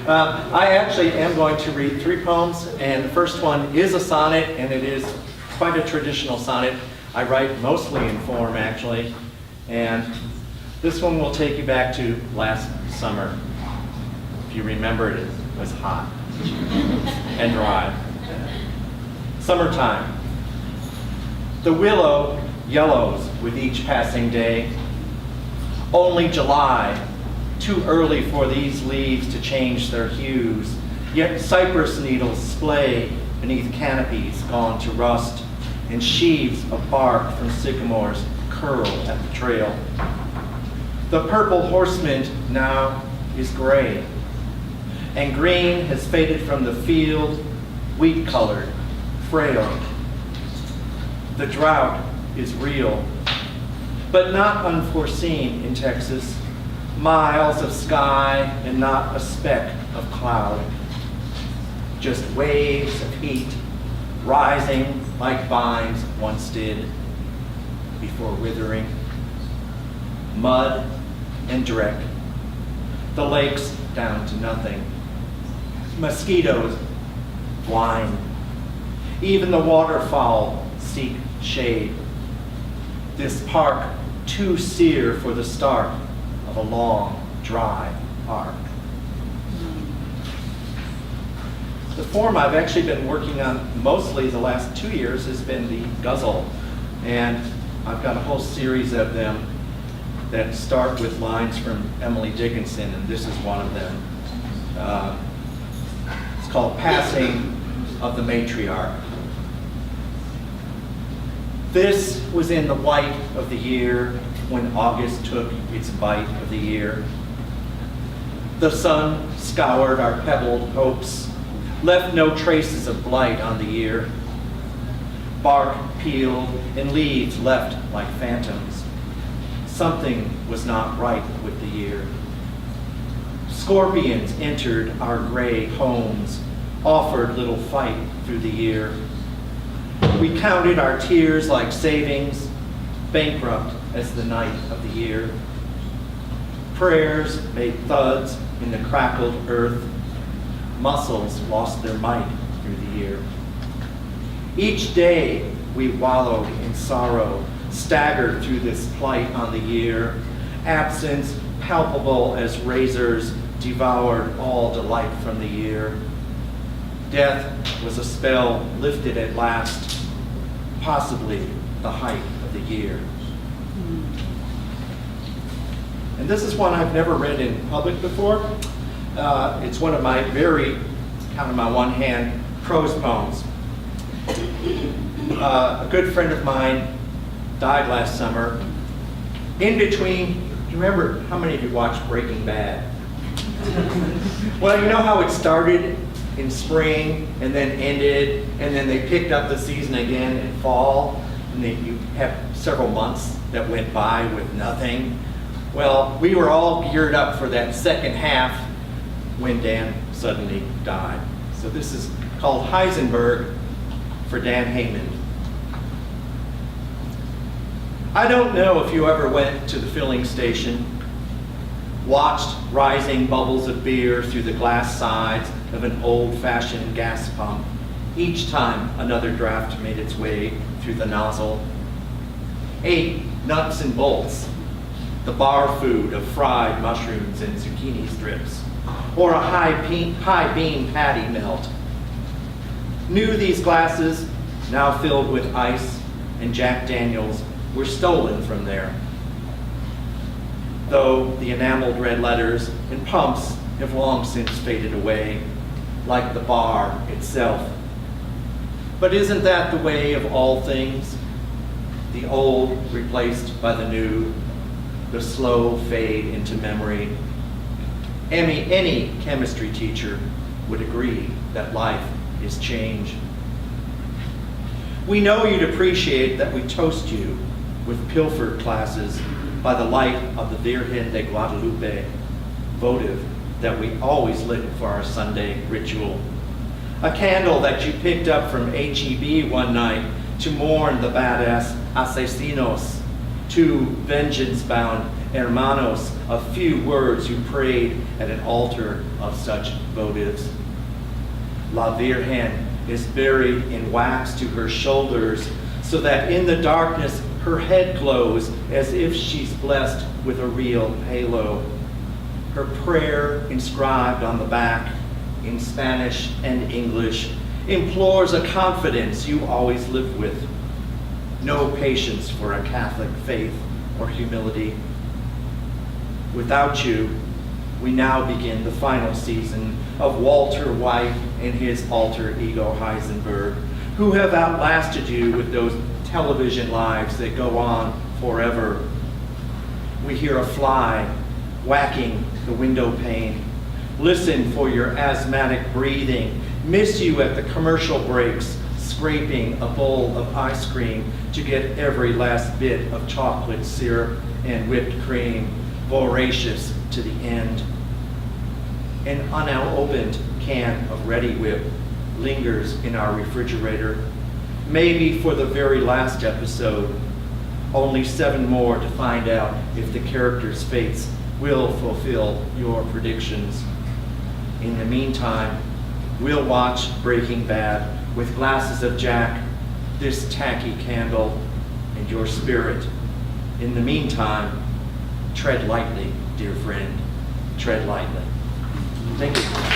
I actually am going to read 3 poems, and the first one is a sonnet, and it is quite a traditional sonnet. I write mostly in form, actually, and this one will take you back to last summer. If you remember it was hot and dry. Summertime. The willow yellows with each passing day. Only July, too early for these leaves to change their hues, yet cypress needles splay beneath canopies gone to rust, and sheaves of bark from sycamores curl at the trail. The purple horseman now is gray, and green has faded from the field, wheat-colored, frail. The drought is real, but not unforeseen in Texas. Miles of sky and not a speck of cloud. Just waves of heat rising like vines once did before withering. Mud and dreck. The lakes down to nothing. Mosquitoes blind. Even the waterfowl seek shade. This park too sere for the start of a long, dry arc. The form I've actually been working on mostly the last 2 years has been the guzzle, and I've got a whole series of them that start with lines from Emily Dickinson, and this is one of them. It's called Passing of the Matriarch. This was in the white of the year when August took its bite of the year. The sun scoured our pebbled hopes, left no traces of blight on the year. Bark peeled and leaves left like phantoms. Something was not right with the year. Scorpions entered our gray homes, offered little fight through the year. We counted our tears like savings, bankrupt as the night of the year. Prayers made thuds in the crackled earth. Muscles lost their might through the year. Each day we wallowed in sorrow, staggered through this plight on the year. Absence palpable as razors devoured all delight from the year. Death was a spell lifted at last, possibly the height of the year. And this is one I've never read in public before. It's one of my very, count on my one hand, prose poems. A good friend of mine died last summer. In between, do you remember, how many of you watched Breaking Bad? Well, you know how it started in spring and then ended, and then they picked up the season again in fall, and then you have several months that went by with nothing. Well, we were all geared up for that second half when Dan suddenly died. So this is called Heisenberg for Dan Heyman. I don't know if you ever went to the filling station, watched rising bubbles of beer through the glass sides of an old-fashioned gas pump, each time another draft made its way through the nozzle. Ate nuts and bolts, the bar food of fried mushrooms and zucchini strips, or a high beam patty melt. Knew these glasses, now filled with ice and Jack Daniels, were stolen from there. Though the enameled red letters and pumps have long since faded away, like the bar itself. But isn't that the way of all things? The old replaced by the new, the slow fade into memory. Any chemistry teacher would agree that life is change. We know you'd appreciate that we toast you with pilfered classes by the light of the Virgen de Guadalupe, votive that we always lit for our Sunday ritual. A candle that you picked up from HEB one night to mourn the badass asesinos, two vengeance-bound hermanos of few words who prayed at an altar of such votives. La Virgen is buried in wax to her shoulders, so that in the darkness her head glows as if she's blessed with a real halo. Her prayer, inscribed on the back in Spanish and English, implores a confidence you always live with. No patience for a Catholic faith or humility. Without you, we now begin the final season of Walter White and his alter ego Heisenberg, who have outlasted you with those television lives that go on forever. We hear a fly whacking the window pane, listen for your asthmatic breathing, miss you at the commercial breaks, scraping a bowl of ice cream to get every last bit of chocolate syrup and whipped cream, voracious to the end. An unopened can of Ready Whip lingers in our refrigerator, maybe for the very last episode. Only 7 more to find out if the characters' fates will fulfill your predictions. In the meantime, we'll watch Breaking Bad with glasses of Jack, this tacky candle, and your spirit. In the meantime, tread lightly, dear friend, tread lightly. Thank you.